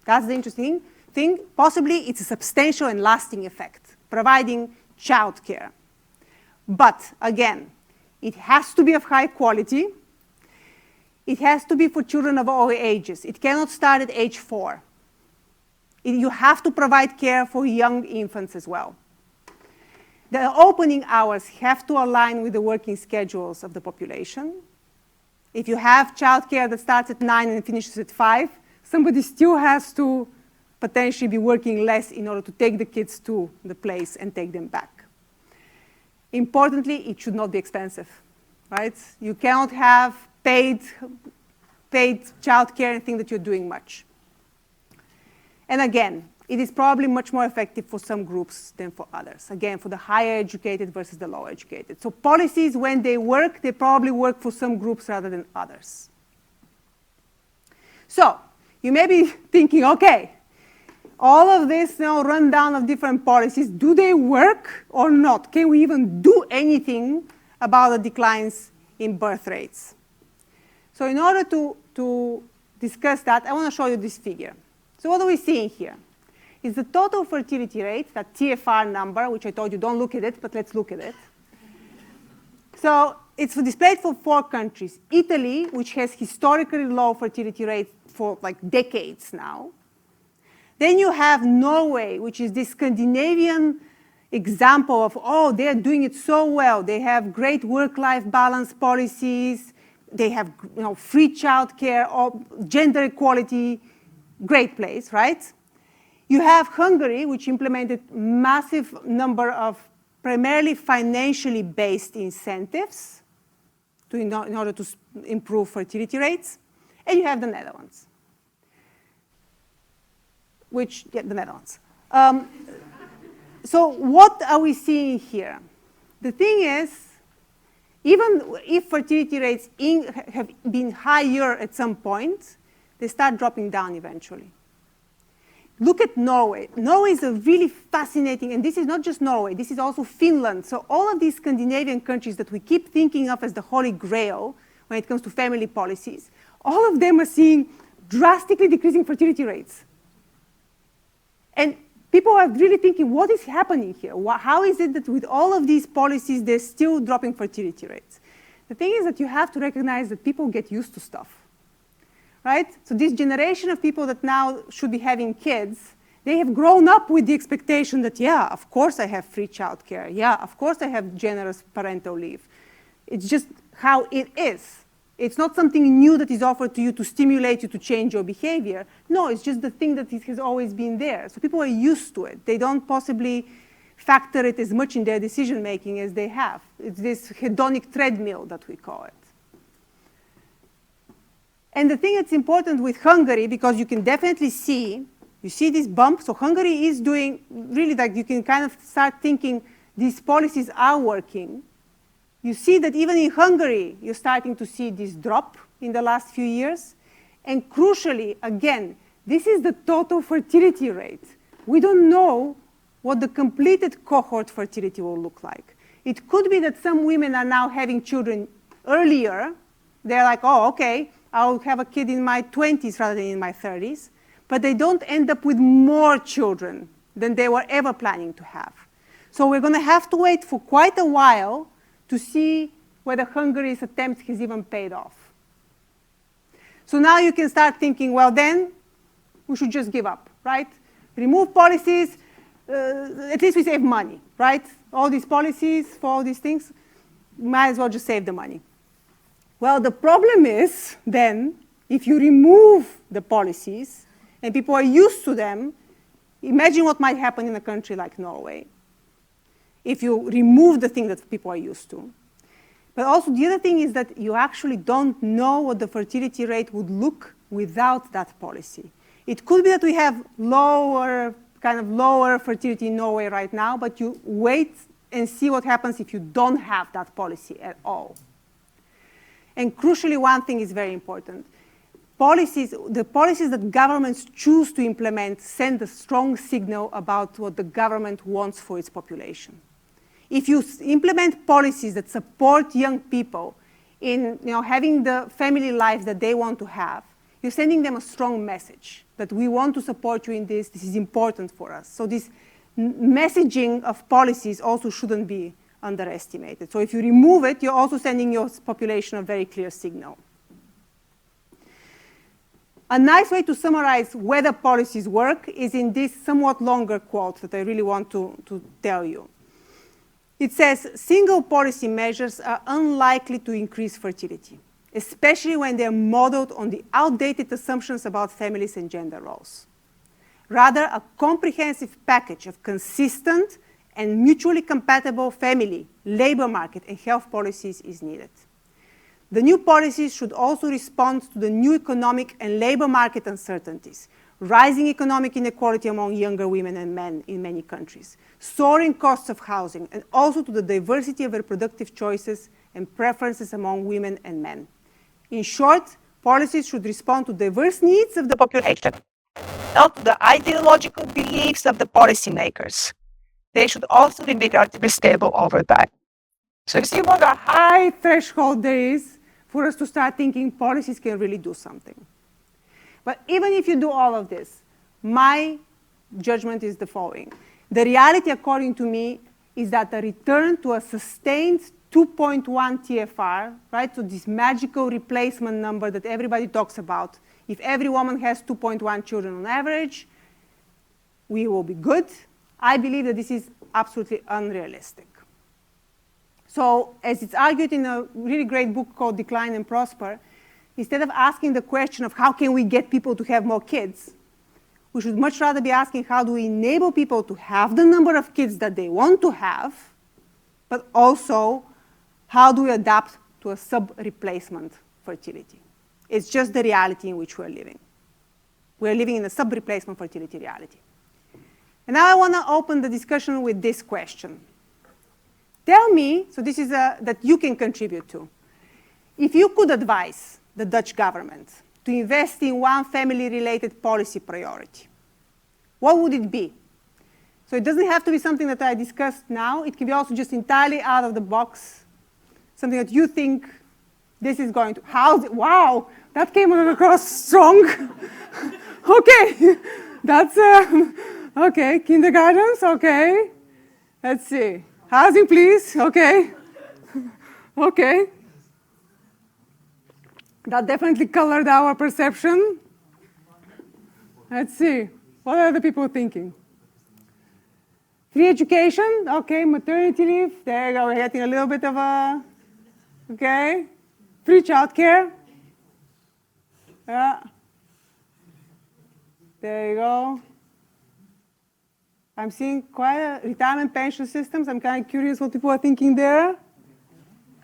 that's the interesting thing, possibly it's a substantial and lasting effect, providing childcare. But again, it has to be of high quality. It has to be for children of all ages. It cannot start at age 4. You have to provide care for young infants as well. The opening hours have to align with the working schedules of the population. If you have childcare that starts at 9 and finishes at 5, somebody still has to potentially be working less in order to take the kids to the place and take them back. Importantly, it should not be expensive, right? You cannot have paid childcare and think that you're doing much. And again, it is probably much more effective for some groups than for others. Again, for the higher educated versus the lower educated. So policies, when they work, they probably work for some groups rather than others. So you may be thinking, okay, all of this rundown of different policies, do they work or not? Can we even do anything about the declines in birth rates? So in order to discuss that, I want to show you this figure. So what are we seeing here? Is the total fertility rate, that TFR number, which I told you don't look at it, but let's look at it. So it's displayed for 4 countries. Italy, which has historically low fertility rates for like decades now. Then you have Norway, which is this Scandinavian example of, oh, they're doing it so well. They have great work-life balance policies. They have free childcare, gender equality, great place, right? You have Hungary, which implemented massive number of primarily financially based incentives in order to improve fertility rates. And you have the Netherlands, the Netherlands. So what are we seeing here? The thing is, even if fertility rates have been higher at some point, they start dropping down eventually. Look at Norway. Norway is a really fascinating, and this is not just Norway, this is also Finland. So all of these Scandinavian countries that we keep thinking of as the holy grail when it comes to family policies, all of them are seeing drastically decreasing fertility rates. And people are really thinking, what is happening here? How is it that with all of these policies, they're still dropping fertility rates? The thing is that you have to recognize that people get used to stuff. Right? So this generation of people that now should be having kids, they have grown up with the expectation that, yeah, of course I have free childcare. Yeah, of course I have generous parental leave. It's just how it is. It's not something new that is offered to you to stimulate you to change your behavior. No, it's just the thing that has always been there. So people are used to it. They don't possibly factor it as much in their decision making as they have. It's this hedonic treadmill that we call it. And the thing that's important with Hungary, because you can definitely see, you see this bump. So Hungary is doing really, like, you can kind of start thinking these policies are working. You see that even in Hungary, you're starting to see this drop in the last few years. And crucially, again, this is the total fertility rate. We don't know what the completed cohort fertility will look like. It could be that some women are now having children earlier. They're like, oh, okay, I'll have a kid in my 20s rather than in my 30s. But they don't end up with more children than they were ever planning to have. So we're going to have to wait for quite a while to see whether Hungary's attempt has even paid off. So now you can start thinking, well, then we should just give up, right? Remove policies, at least we save money, right? All these policies for all these things, might as well just save the money. Well, the problem is then, if you remove the policies and people are used to them, imagine what might happen in a country like Norway if you remove the thing that people are used to. But also the other thing is that you actually don't know what the fertility rate would look without that policy. It could be that we have lower fertility in Norway right now, but you wait and see what happens if you don't have that policy at all. And crucially, one thing is very important. The policies that governments choose to implement send a strong signal about what the government wants for its population. If you implement policies that support young people in having the family lives that they want to have, you're sending them a strong message that we want to support you in this. This is important for us. So this messaging of policies also shouldn't be underestimated. So if you remove it, you're also sending your population a very clear signal. A nice way to summarize whether policies work is in this somewhat longer quote that I really want to tell you. It says, single policy measures are unlikely to increase fertility, especially when they're modeled on the outdated assumptions about families and gender roles. Rather, a comprehensive package of consistent and mutually compatible family, labor market, and health policies is needed. The new policies should also respond to the new economic and labor market uncertainties, rising economic inequality among younger women and men in many countries, soaring costs of housing, and also to the diversity of reproductive choices and preferences among women and men. In short, policies should respond to diverse needs of the population, not to the ideological beliefs of the policymakers. They should also be relatively stable over time. So you see what a high threshold there is for us to start thinking policies can really do something. But even if you do all of this, my judgment is the following. The reality, according to me, is that a return to a sustained 2.1 TFR, right, so this magical replacement number that everybody talks about, if every woman has 2.1 children on average, we will be good. I believe that this is absolutely unrealistic. So as it's argued in a really great book called Decline and Prosper, instead of asking the question of how can we get people to have more kids, we should much rather be asking how do we enable people to have the number of kids that they want to have, but also how do we adapt to a sub-replacement fertility. It's just the reality in which we're living. We're living in a sub-replacement fertility reality. And now I want to open the discussion with this question. Tell me, so this is that you can contribute to, if you could advise the Dutch government to invest in one family-related policy priority, what would it be? So it doesn't have to be something that I discussed now. It can be also just entirely out of the box, something that you think this is going to, wow, that came across strong. Okay, that's, okay, kindergartens, okay. Let's see. Housing, please, okay. Okay. That definitely colored our perception. Let's see. What are the people thinking? Free education, okay. Maternity leave, there you go. We're getting a little bit of a, okay. Free childcare. Yeah. There you go. I'm seeing quite a retirement pension systems. I'm kind of curious what people are thinking there.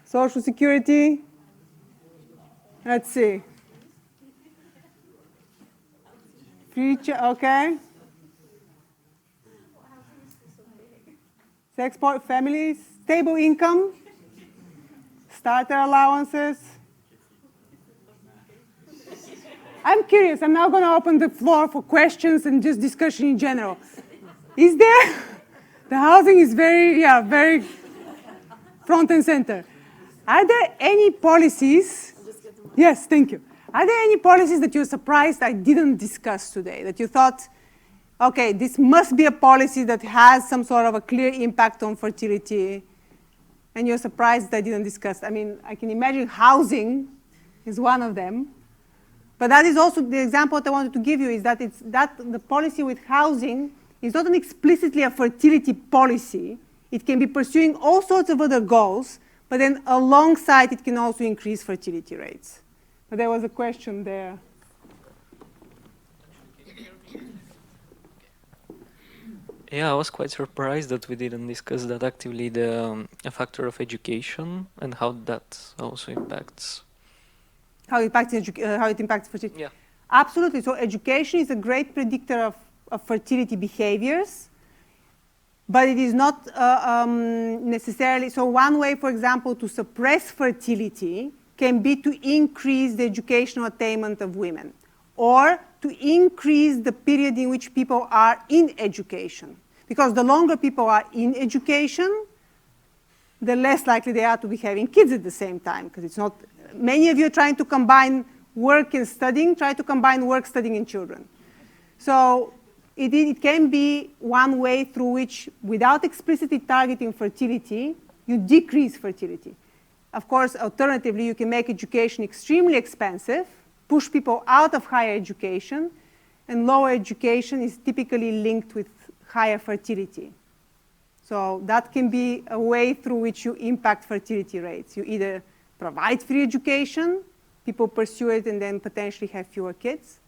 Social security. Let's see. Okay. Sex families, stable income, starter allowances. I'm curious. I'm now going to open the floor for questions and just discussion in general. Is there? The housing is very front and center. Are there any policies? Yes, thank you. Are there any policies that you're surprised I didn't discuss today, that you thought, okay, this must be a policy that has some sort of a clear impact on fertility, and you're surprised that I didn't discuss? I mean, I can imagine housing is one of them. But that is also the example that I wanted to give you, is that the policy with housing is not explicitly a fertility policy. It can be pursuing all sorts of other goals, but then alongside it can also increase fertility rates. But there was a question there. Yeah, I was quite surprised that we didn't discuss that actively, the factor of education and how that also impacts. How it impacts fertility? Yeah. Absolutely. So education is a great predictor of fertility behaviors, but it is not necessarily. So one way, for example, to suppress fertility can be to increase the educational attainment of women, or to increase the period in which people are in education. Because the longer people are in education, the less likely they are to be having kids at the same time, because it's not. Many of you are trying to combine work and studying, try to combine work, studying, and children. So it can be one way through which, without explicitly targeting fertility, you decrease fertility. Of course, alternatively, you can make education extremely expensive, push people out of higher education, and lower education is typically linked with higher fertility. So that can be a way through which you impact fertility rates. You either provide free education, people pursue it and then potentially have fewer kids,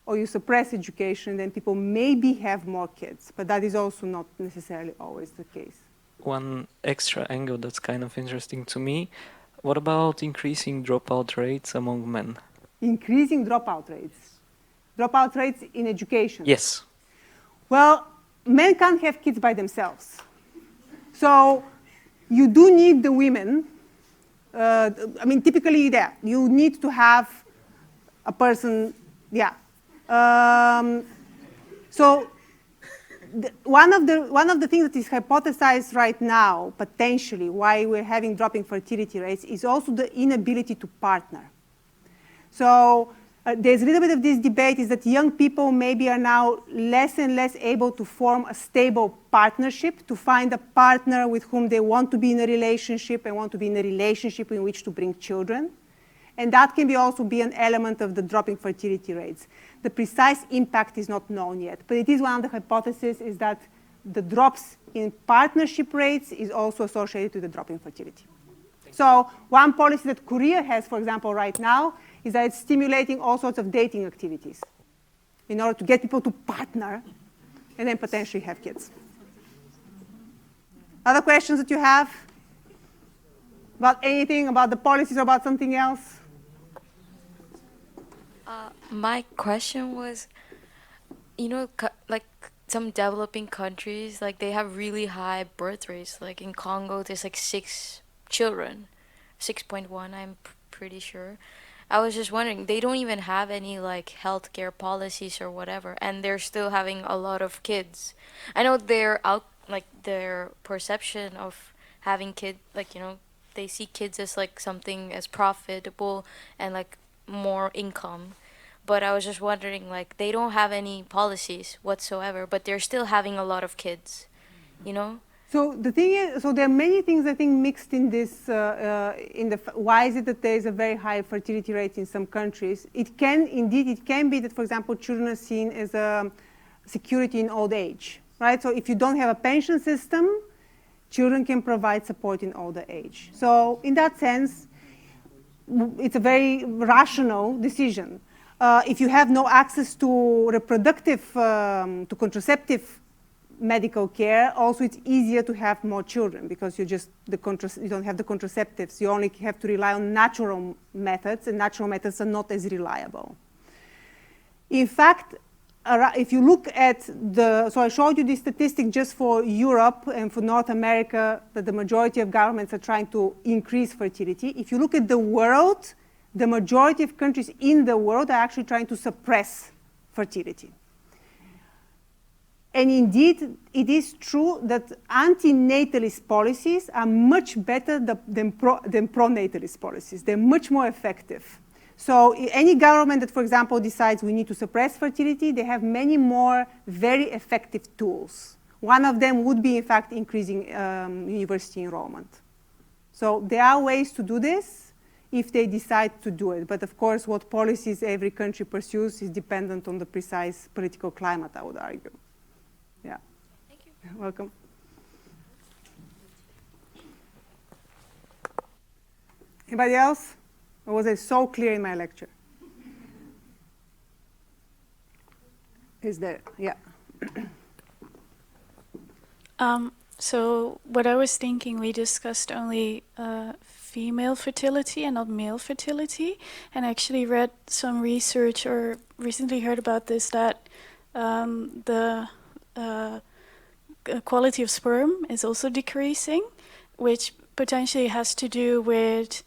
or you suppress education and then people maybe have more kids, but that is also not necessarily always the case. One extra angle that's kind of interesting to me, what about increasing dropout rates among men? Increasing dropout rates? Dropout rates in education? Yes. Well, men can't have kids by themselves. So you do need the women. I mean, typically, you need to have a person, So one of the things that is hypothesized right now, potentially, why we're having dropping fertility rates, is also the inability to partner. So there's a little bit of this debate, is that young people maybe are now less and less able to form a stable partnership, to find a partner with whom they want to be in a relationship and want to be in a relationship in which to bring children. And that can also be an element of the dropping fertility rates. The precise impact is not known yet, but it is one of the hypotheses, is that the drops in partnership rates is also associated with the drop in fertility. So one policy that Korea has, for example, right now, is that it's stimulating all sorts of dating activities in order to get people to partner and then potentially have kids. Other questions that you have about anything, about the policies, or about something else? My question was, like some developing countries, like they have really high birth rates. Like in Congo, there's like 6 children, 6.1, I'm pretty sure. I was just wondering, they don't even have any like healthcare policies or whatever, and they're still having a lot of kids. I know their perception of having kids, they see kids as like something as profitable and like more income. But I was just wondering, like, they don't have any policies whatsoever, but they're still having a lot of kids, So the thing is, there are many things I think mixed in this. Why is it that there is a very high fertility rate in some countries? It can be that, for example, children are seen as a security in old age, right? So if you don't have a pension system, children can provide support in older age. So in that sense, it's a very rational decision. If you have no access to to contraceptive medical care, also it's easier to have more children because you don't have the contraceptives. You only have to rely on natural methods, and natural methods are not as reliable. In fact, if you look at so I showed you the statistic just for Europe and for North America, that the majority of governments are trying to increase fertility. If you look at the world, the majority of countries in the world are actually trying to suppress fertility. And indeed, it is true that antinatalist policies are much better than pronatalist policies. They're much more effective. So any government that, for example, decides we need to suppress fertility, they have many more very effective tools. One of them would be, in fact, increasing university enrollment. So there are ways to do this if they decide to do it. But of course, what policies every country pursues is dependent on the precise political climate, I would argue. Yeah. Thank you. You're welcome. Anybody else? Or was I so clear in my lecture? Is there? Yeah. So what I was thinking, we discussed only female fertility and not male fertility. And I actually read some research or recently heard about this, that the quality of sperm is also decreasing, which potentially has to do with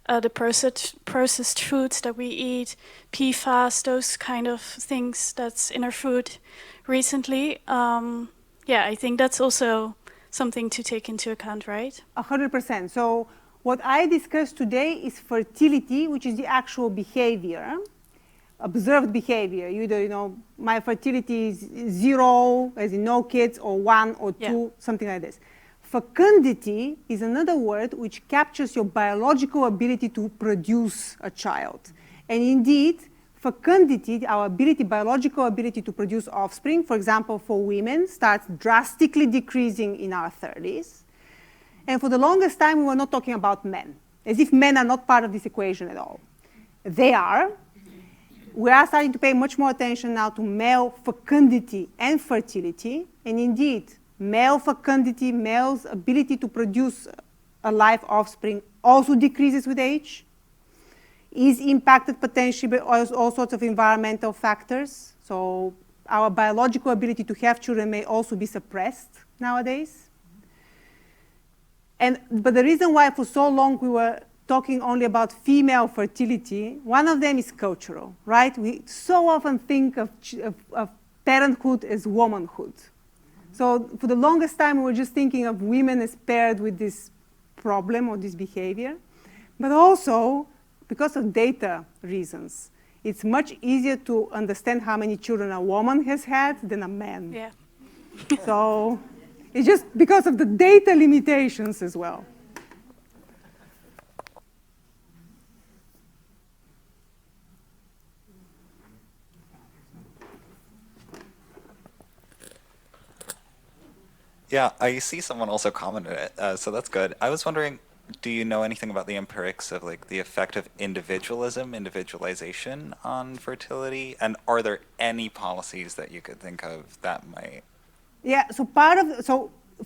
the processed foods that we eat, PFAS, those kind of things that's in our food recently. Yeah, I think that's also something to take into account, right? 100%. So what I discussed today is fertility, which is the actual behavior, observed behavior. Either, my fertility is 0, as in no kids, or 1 or 2, something like this. Fecundity is another word which captures your biological ability to produce a child. And indeed, fecundity, our biological ability to produce offspring, for example, for women, starts drastically decreasing in our 30s. And for the longest time, we were not talking about men, as if men are not part of this equation at all. They are. We are starting to pay much more attention now to male fecundity and fertility. And indeed, male fecundity, male's ability to produce a live offspring also decreases with age, is impacted potentially by all sorts of environmental factors. So our biological ability to have children may also be suppressed nowadays. But the reason why for so long we were talking only about female fertility, one of them is cultural, right? We so often think of parenthood as womanhood. So for the longest time, we were just thinking of women as paired with this problem or this behavior. But also, because of data reasons, it's much easier to understand how many children a woman has had than a man. Yeah. So it's just because of the data limitations as well. Yeah, I see someone also commented it, so that's good. I was wondering, do you know anything about the empirics of the effect of individualization on fertility? And are there any policies that you could think of that might? Yeah, so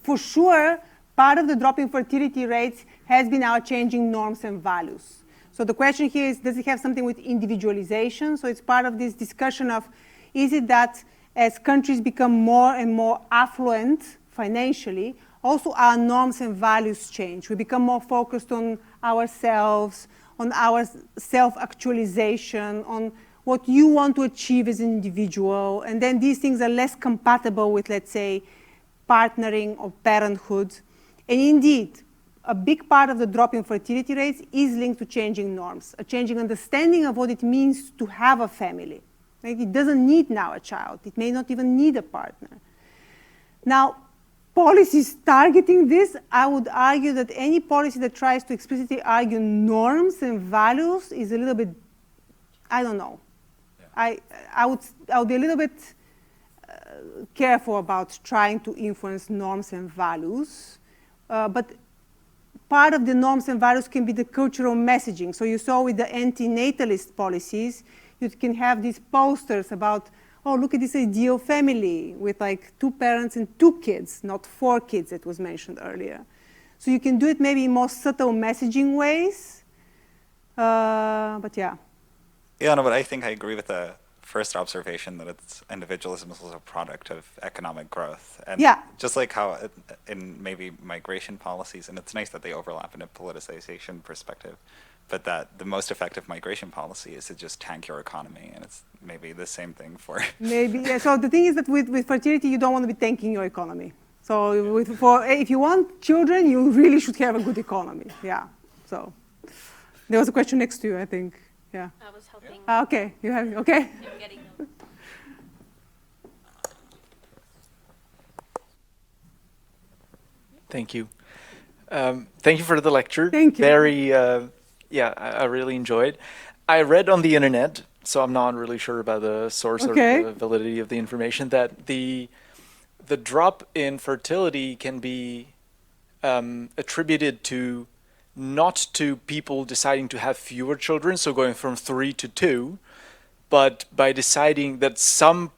for sure, part of the drop in fertility rates has been our changing norms and values. So the question here is, does it have something with individualization? So it's part of this discussion of, is it that as countries become more and more affluent financially, also our norms and values change. We become more focused on ourselves, on our self-actualization, on what you want to achieve as an individual, and then these things are less compatible with, let's say, partnering or parenthood. And indeed, a big part of the drop in fertility rates is linked to changing norms, a changing understanding of what it means to have a family. It doesn't need now a child. It may not even need a partner. Now, policies targeting this, I would argue that any policy that tries to explicitly argue norms and values is a little bit, I don't know. Yeah. I would be a little bit careful about trying to influence norms and values. But part of the norms and values can be the cultural messaging. So you saw with the anti-natalist policies, you can have these posters about, oh, look at this ideal family with like 2 parents and 2 kids, not 4 kids that was mentioned earlier. So you can do it maybe in more subtle messaging ways, but yeah. Yeah, no, but I think I agree with the first observation that it's individualism is also a product of economic growth. And Yeah. just like how in maybe migration policies, and it's nice that they overlap in a politicization perspective, but that the most effective migration policy is to just tank your economy, and it's maybe the same thing for... Maybe, yeah. So the thing is that with fertility, you don't want to be tanking your economy. So if you want children, you really should have a good economy, yeah. So there was a question next to you, I think, yeah. I was helping. Okay, you have, okay. I'm getting them. Thank you. Thank you for the lecture. Thank you. Very, yeah, I really enjoyed. I read on the internet, so I'm not really sure about the source or the validity of the information, that the drop in fertility can be attributed to not to people deciding to have fewer children, so going from 3 to 2, but by deciding that some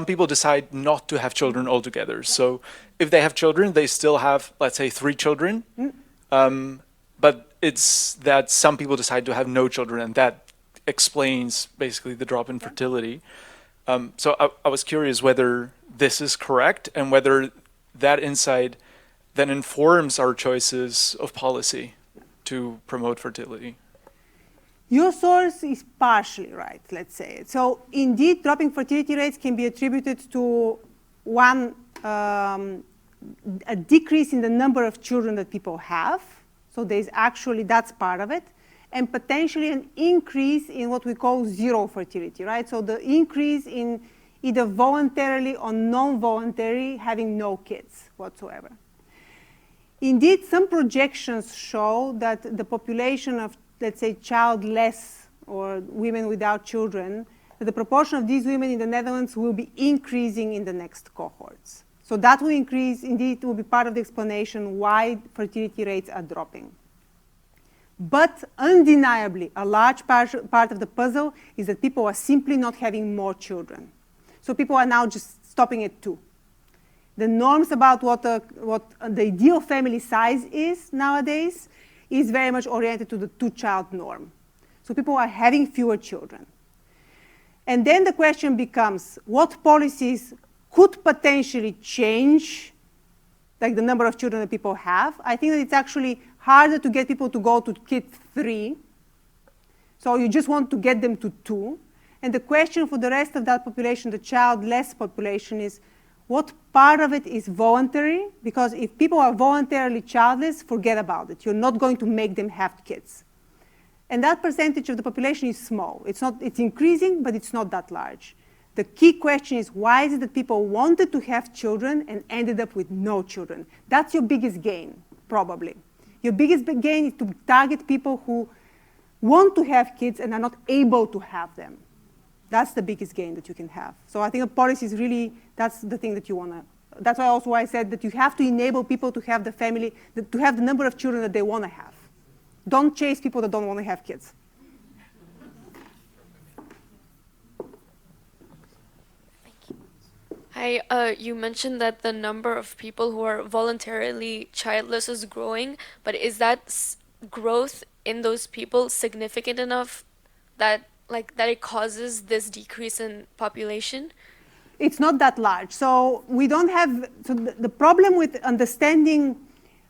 people decide not to have children altogether. So if they have children, they still have, let's say, 3 children, but it's that some people decide to have no children, and that explains basically the drop in fertility. So I was curious whether this is correct and whether that insight then informs our choices of policy to promote fertility. Your source is partially right, let's say. So indeed, dropping fertility rates can be attributed to one, a decrease in the number of children that people have. So there's actually, that's part of it. And potentially an increase in what we call zero fertility, right? So the increase in either voluntarily or non-voluntarily having no kids whatsoever. Indeed, some projections show that the population of, let's say, childless or women without children, that the proportion of these women in the Netherlands will be increasing in the next cohorts. So that will increase, indeed, will be part of the explanation why fertility rates are dropping. But undeniably, a large part of the puzzle is that people are simply not having more children. So people are now just stopping at 2. The norms about what the ideal family size is nowadays is very much oriented to the 2-child norm. So people are having fewer children. And then the question becomes, what policies could potentially change like the number of children that people have? I think that it's actually harder to get people to go to kid 3. So you just want to get them to 2. And the question for the rest of that population, the childless population, is what part of it is voluntary? Because if people are voluntarily childless, forget about it. You're not going to make them have kids. And that percentage of the population is small. It's increasing, but it's not that large. The key question is, why is it that people wanted to have children and ended up with no children? That's your biggest gain, probably. Your biggest gain is to target people who want to have kids and are not able to have them. That's the biggest gain that you can have. So I think a policy is really, that's the thing that you want to, that's why also I said that you have to enable people to have the family, to have the number of children that they want to have. Don't chase people that don't want to have kids. Hi, you mentioned that the number of people who are voluntarily childless is growing, but is that growth in those people significant enough that it causes this decrease in population? It's not that large. So we don't have, so the problem with understanding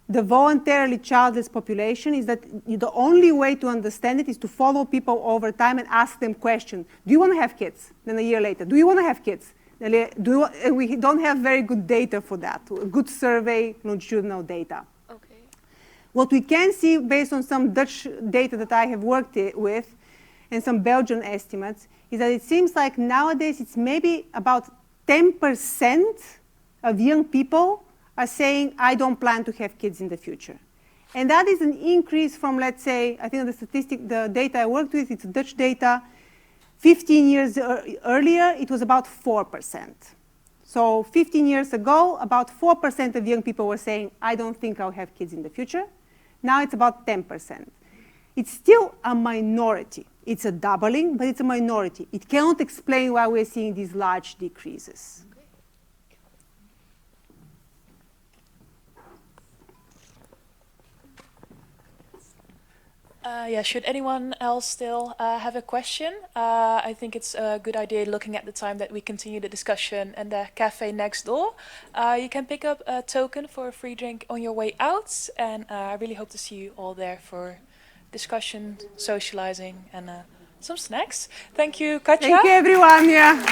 the voluntarily childless population is that the only way to understand it is to follow people over time and ask them questions. Do you want to have kids? Then a year later, do you want to have kids? We don't have very good data for that, good survey, longitudinal data. Okay. What we can see based on some Dutch data that I have worked with and some Belgian estimates is that it seems like nowadays it's maybe about 10% of young people are saying, I don't plan to have kids in the future. And that is an increase from, let's say, I think the data I worked with, it's Dutch data, 15 years earlier, it was about 4%. So 15 years ago, about 4% of young people were saying, I don't think I'll have kids in the future. Now it's about 10%. It's still a minority. It's a doubling, but it's a minority. It cannot explain why we're seeing these large decreases. Yeah, should anyone else still have a question? I think it's a good idea, looking at the time, that we continue the discussion in the cafe next door. You can pick up a token for a free drink on your way out, and I really hope to see you all there for discussion, socializing, and some snacks. Thank you, Katya. Thank you, everyone. Yeah.